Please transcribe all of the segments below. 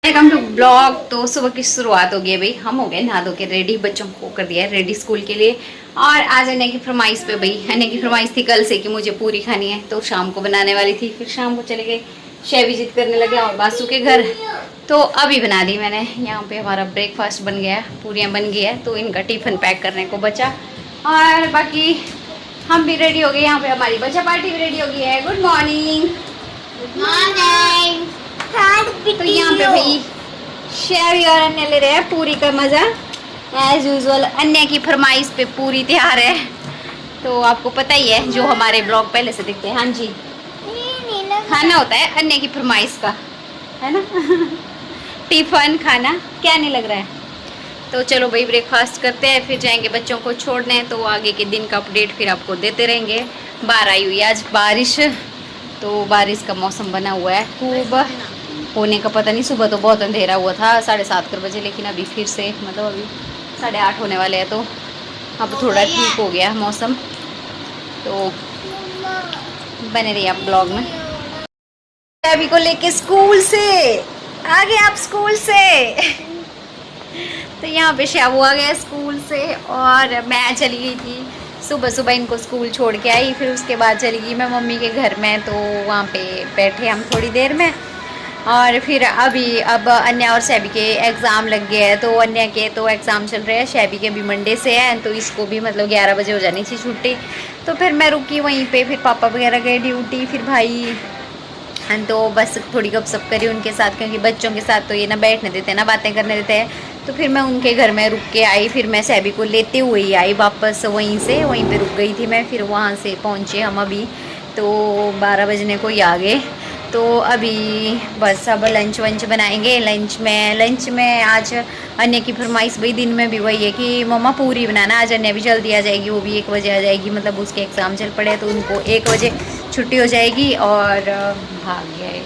Welcome to blog. तो सुबह की शुरुआत हो गई है भाई, हम हो गए नहा धो के रेडी, बच्चों को कर दिया है रेडी स्कूल के लिए। और आज अन्य की फरमाइश पे भाई, अन्य की फरमाइश थी कल से कि मुझे पूरी खानी है, तो शाम को बनाने वाली थी, फिर शाम को चले गए शैवी जिद करने लगे और बासु के घर, तो अभी बना दी मैंने। यहाँ पे हमारा ब्रेकफास्ट बन गया है, पूरियाँ बन गई है, तो इनका टिफिन पैक करने को बचा और बाकी हम भी रेडी हो गए। यहाँ पे हमारी बच्चा पार्टी भी रेडी हो गई है। Good morning. तो यहाँ पे भाई शेवी और अन्य ले रहे हैं पूरी का मजा एज यूजुअल। अन्य की फरमाइश पे पूरी तैयार है, तो आपको पता ही है जो हमारे ब्लॉग पहले से दिखते हैं। हाँ जी, खाना होता है अन्य की फरमाइश का, है ना। टिफिन खाना क्या नहीं लग रहा है। तो चलो भाई ब्रेकफास्ट करते हैं, फिर जाएंगे बच्चों को छोड़ने, तो आगे के दिन का अपडेट फिर आपको देते रहेंगे। बाहर आई हुई आज बारिश, तो बारिश का मौसम बना हुआ है, खूब होने का पता नहीं। सुबह तो बहुत अंधेरा हुआ था 7:30 बजे, लेकिन अभी फिर से मतलब अभी 8:30 होने वाले हैं, तो अब थोड़ा ठीक हो गया मौसम। तो बने रहिए आप ब्लॉग में। अभी को लेके स्कूल से आ गए आप स्कूल से। तो यहाँ पे शाबू आ गया स्कूल से और मैं चली गई थी सुबह सुबह इनको स्कूल छोड़ के आई, फिर उसके बाद चली गई मैं मम्मी के घर में। तो वहाँ पे बैठे हम थोड़ी देर में, और फिर अब अन्य और शैबी के एग्ज़ाम लग गए हैं, तो अन्य के तो एग्ज़ाम चल रहे हैं, शैबी के भी मंडे से है, तो इसको भी मतलब 11 बजे हो जानी थी छुट्टी। तो फिर मैं रुकी वहीं पे, फिर पापा वगैरह गए ड्यूटी, फिर भाई तो बस थोड़ी गपशप करी उनके साथ, क्योंकि बच्चों के साथ तो ये ना बैठने देते ना बातें करने देते हैं। तो फिर मैं उनके घर में रुक के आई, फिर मैं शैबी को लेते हुए ही आई वापस वहीं से, वहीं पे रुक गई थी मैं। फिर वहाँ से पहुँचे हम अभी, तो 12 बजने को ही आ गए। तो अभी बस अब लंच वंच बनाएंगे। लंच में आज अन्य की फरमाइश भाई दिन में भी वही है कि मम्मा पूरी बनाना। आज अन्य भी जल्दी आ जाएगी, वो भी 1 बजे आ जाएगी, मतलब उसके एग्ज़ाम चल पड़े तो उनको 1 बजे छुट्टी हो जाएगी। और भाग गए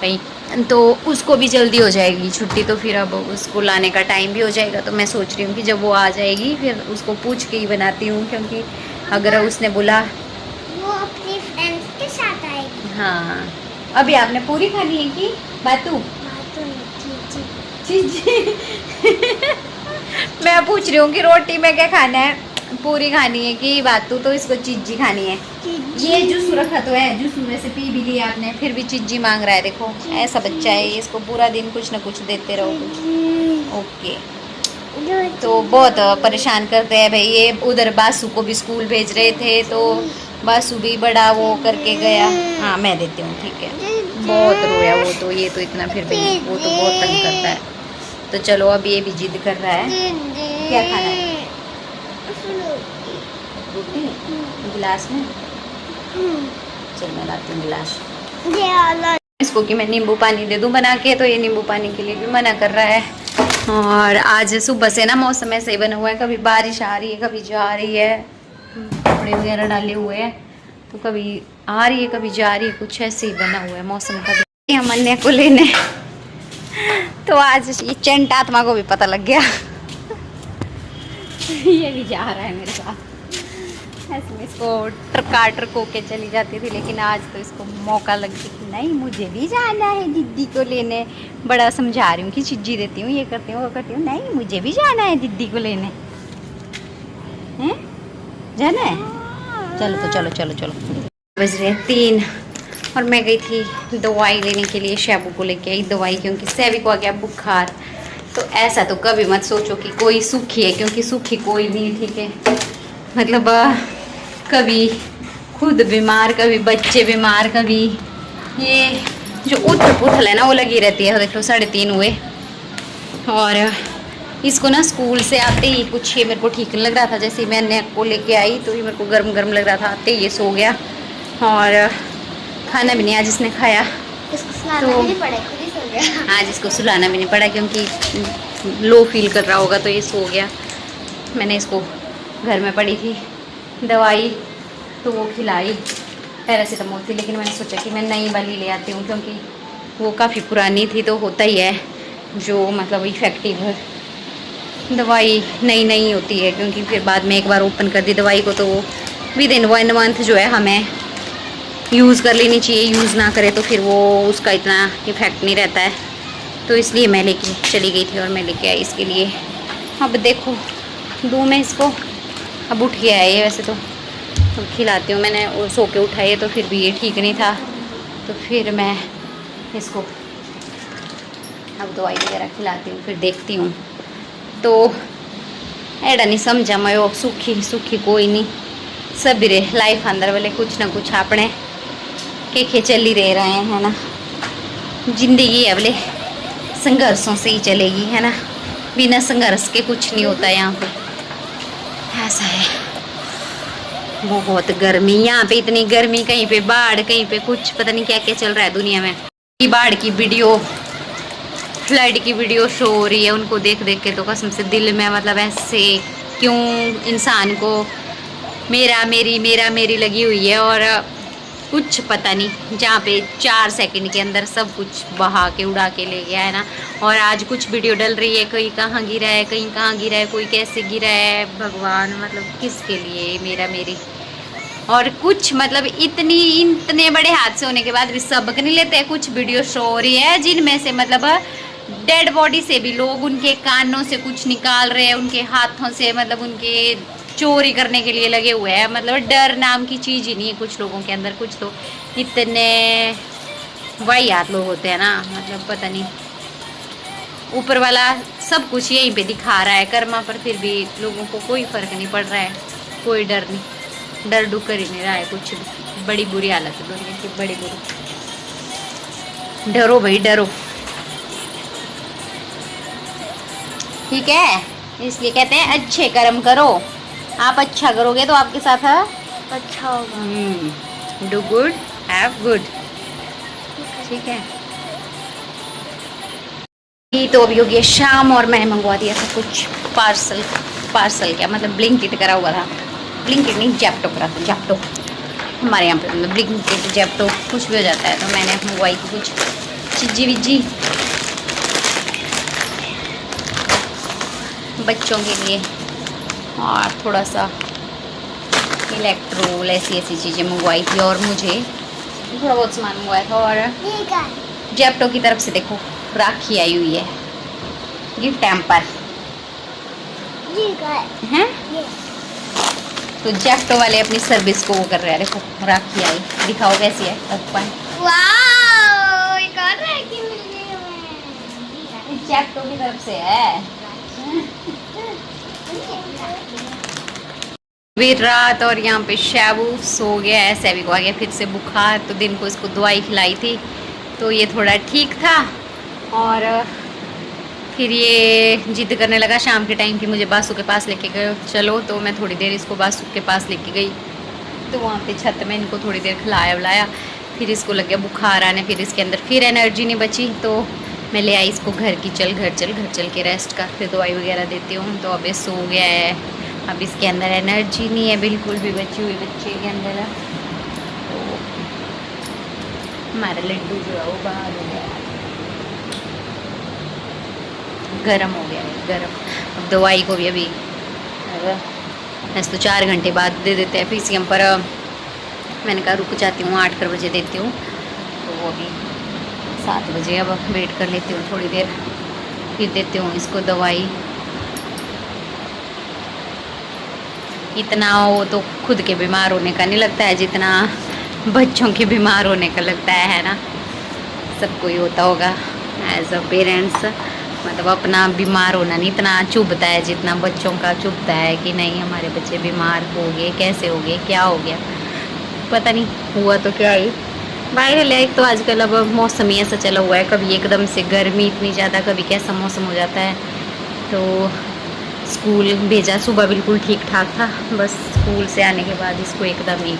कहीं, तो उसको भी जल्दी हो जाएगी छुट्टी, तो फिर अब उसको लाने का टाइम भी हो जाएगा। तो मैं सोच रही हूँ कि जब वो आ जाएगी फिर उसको पूछ के ही बनाती हूँ, क्योंकि अगर उसने बोला वो अपनी फ्रेंड्स के साथ आएगी। हाँ, अभी आपने पूरी खानी है कि बातू? मैं पूछ रही हूँ कि रोटी में क्या खाना है, पूरी खानी है कि बातू? तो इसको चिज्जी खानी है। ये जूस रखा तो है, जूस में से पी भी लिया आपने, फिर भी चिज्जी मांग रहा है। देखो ऐसा बच्चा है, इसको पूरा दिन कुछ ना कुछ देते रहो कुछ। ओके, तो बहुत परेशान करते हैं भाई ये। उधर बासु को भी स्कूल भेज रहे थे, तो बासु भी बड़ा वो करके गया। हाँ मैं देती हूँ, ठीक है। बहुत रोया वो तो, ये तो इतना फिर भी वो तो बहुत तंग करता है। तो चलो अब ये भी जिद कर रहा है, क्या खाना है? रोटी गिलास में, चल मैं लाती हूँ गिलास इसको कि मैं नींबू पानी दे दूँ बना के, तो ये नींबू पानी के लिए भी मना कर रहा है। और आज सुबह से ना मौसम ऐसे ही बना हुआ है, कभी बारिश आ रही है कभी जा रही है, कपड़े वगैरह डाले हुए हैं, तो कभी आ रही है कभी जा रही है, कुछ ऐसे ही बना हुआ है मौसम का भी। हम अन्य को लेने तो आज ये चंट आत्मा को भी पता लग गया। ये भी जा रहा है मेरे साथ। ऐसे में इसको ट्रको के चली जाती थी, लेकिन आज तो इसको मौका लग गया कि नहीं मुझे भी जाना है दीदी को लेने। बड़ा समझा रही हूँ कि चिज्जी देती हूँ, ये करती हूँ वो करती हूँ, नहीं मुझे भी जाना है दीदी को लेने। हैं जाना है, चलो तो चलो चलो चलो। बज रहे हैं 3 और मैं गई थी दवाई लेने के लिए, शैबू को लेके आई दवाई, क्योंकि सैवी को आ गया बुखार। तो ऐसा तो कभी मत सोचो कि कोई सूखी है, क्योंकि सूखी कोई नहीं, ठीक है। मतलब कभी खुद बीमार, कभी बच्चे बीमार, कभी ये जो उथल पुथल है ना वो लगी रहती है। देख लो 3:30 हुए और इसको ना स्कूल से आते ही कुछ ये मेरे को ठीक नहीं लग रहा था। जैसे मैं अन्य को लेके आई तो ये मेरे को गर्म गर्म लग रहा था, आते ही ये सो गया और खाना भी नहीं आज इसने खाया। इसको सुलाना तो भी नहीं पड़ा, खुद ही सो गया। आज इसको सुलाना भी नहीं पड़ा, क्योंकि लो फील कर रहा होगा, तो ये सो गया। मैंने इसको घर में पड़ी थी दवाई तो वो खिलाई, पैरासीटामोल थी, लेकिन मैंने सोचा कि मैं नई वाली ले आती हूँ, क्योंकि वो काफ़ी पुरानी थी। तो होता ही है जो मतलब इफ़ेक्टिव दवाई नई नई होती है, क्योंकि फिर बाद में एक बार ओपन कर दी दवाई को तो विद इन 1 मंथ जो है हमें यूज़ कर लेनी चाहिए। यूज़ ना करे तो फिर वो उसका इतना इफ़ेक्ट नहीं रहता है। तो इसलिए मैं लेके चली गई थी और मैं लेके आई इसके लिए। अब देखो दूँ मैं इसको, अब उठ गया है ये वैसे तो खिलाती हूँ मैंने, और सो के उठाई है तो फिर भी ये ठीक नहीं था, तो फिर मैं इसको अब दवाई वगैरह खिलाती हूँ, फिर देखती हूँ। तो एडा नहीं समझा मैं वो सुखी सुखी कोई नहीं, सब रे लाइफ अंदर वाले कुछ ना कुछ अपने के चल ही रहे हैं ना। जिंदगी अब ले संघर्षों से ही चलेगी है ना, बिना संघर्ष के कुछ नहीं होता यहाँ पे, ऐसा है। बहुत गर्मी यहाँ पे, इतनी गर्मी, कहीं पे बाढ़, कहीं पे कुछ, पता नहीं क्या क्या चल रहा है दुनिया में। बाढ़ की वीडियो, फ्लड की वीडियो शो हो रही है, उनको देख देख के तो कसम से दिल में मतलब ऐसे क्यों इंसान को मेरा मेरी लगी हुई है। और कुछ पता नहीं, जहाँ पे 4 सेकंड के अंदर सब कुछ बहा के उड़ा के ले गया है ना। और आज कुछ वीडियो डल रही है, कहीं कहाँ गिरा है, कहीं कहाँ गिरा है, कोई कैसे गिरा है, भगवान मतलब किसके लिए मेरी। और कुछ मतलब इतने बड़े हादसे होने के बाद भी सबक नहीं लेते। कुछ वीडियो शो हो रही है जिनमें से मतलब डेड बॉडी से भी लोग उनके कानों से कुछ निकाल रहे हैं, उनके हाथों से मतलब उनके चोरी करने के लिए लगे हुए हैं। मतलब डर नाम की चीज़ ही नहीं है कुछ लोगों के अंदर। कुछ तो इतने वाहियात लोग होते हैं ना, मतलब पता नहीं, ऊपर वाला सब कुछ यहीं पे दिखा रहा है कर्मा पर, फिर भी लोगों को कोई फर्क नहीं पड़ रहा है, कोई डर नहीं, डर डुक कर ही नहीं रहा है कुछ भी। बड़ी बुरी हालत है दुनिया की, बड़ी बुरी। डरो भाई डरो, ठीक है। इसलिए कहते हैं अच्छे कर्म करो, आप अच्छा करोगे तो आपके साथ अच्छा होगा। डू गुड हैव गुड, ठीक है। तो अभी हो गया शाम और मैंने मंगवा दिया था कुछ पार्सल क्या मतलब ब्लिंकिट करा हुआ था, ब्लिंकिट नहीं जैप्टो करा था, जैप्टो हमारे यहाँ पे मतलब ब्लिंकिट जैप्टो कुछ भी हो जाता है। तो मैंने मंगवाई थी कुछ चिज्जी विज्जी बच्चों के लिए, और थोड़ा सा इलेक्ट्रोल ऐसी चीज़ें मंगवाई थी, और मुझे थोड़ा बहुत सामान मंगवाया था। और जैप्टो की तरफ से देखो राखी आई हुई है, गिफ्ट हैम्पर हैं। तो जैप्टो वाले अपनी सर्विस को वो कर रहे हैं, देखो राखी आई, दिखाओ कैसी है। वाओ, एक और राखी मिल गई हमें, जैप्टो की तरफ से है। भी रात और यहाँ पे शैबू सो गया है, सैबी को आ गया फिर से बुखार, तो दिन को इसको दवाई खिलाई थी तो ये थोड़ा ठीक था। और फिर ये जिद करने लगा शाम के टाइम कि मुझे बासु के पास लेके गए चलो, तो मैं थोड़ी देर इसको बासु के पास लेके गई। तो वहाँ पे छत में इनको थोड़ी देर खिलाया बुलाया, फिर इसको लग गया बुखार आने, फिर इसके अंदर फिर एनर्जी नहीं बची, तो मैं ले आई इसको घर चल के रेस्ट कर, फिर दवाई वगैरह देती हूँ। तो अब ये सो गया है, अब इसके अंदर एनर्जी नहीं है बिल्कुल भी बची हुई बच्चे के अंदर है। तो हमारा लड्डू जो है वो बाहर हो गया, गर्म हो गया है गर्म। अब दवाई को भी अभी ऐसे तो 4 घंटे बाद दे देते हैं पीसीएम पर, मैंने कहा रुक जाती हूँ 8 बजे देती हूँ, तो वो अभी 7 बजे अब वेट कर लेती हूँ थोड़ी देर, फिर देती हूँ इसको दवाई। इतना वो तो खुद के बीमार होने का नहीं लगता है जितना बच्चों के बीमार होने का लगता है ना। सबको ही होता होगा एज अ पेरेंट्स, मतलब अपना बीमार होना नहीं इतना चुभता है जितना बच्चों का चुभता है कि नहीं हमारे बच्चे बीमार हो गए, कैसे हो गए, क्या हो गया, पता नहीं हुआ तो क्या ही। वायरल है एक तो आजकल, अब मौसम ही ऐसा चला हुआ है, कभी एकदम से गर्मी इतनी ज़्यादा, कभी कैसा मौसम हो जाता है। तो स्कूल भेजा, सुबह बिल्कुल ठीक ठाक था, बस स्कूल से आने के बाद इसको एकदम ही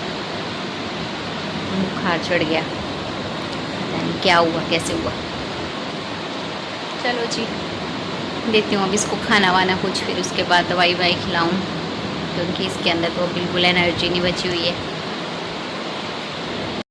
बुखार चढ़ गया, पता नहीं क्या हुआ कैसे हुआ। चलो जी देती हूँ अब इसको खाना वाना कुछ, फिर उसके बाद दवाई वाई खिलाऊँ, क्योंकि इसके अंदर तो बिल्कुल एनर्जी नहीं बची हुई है।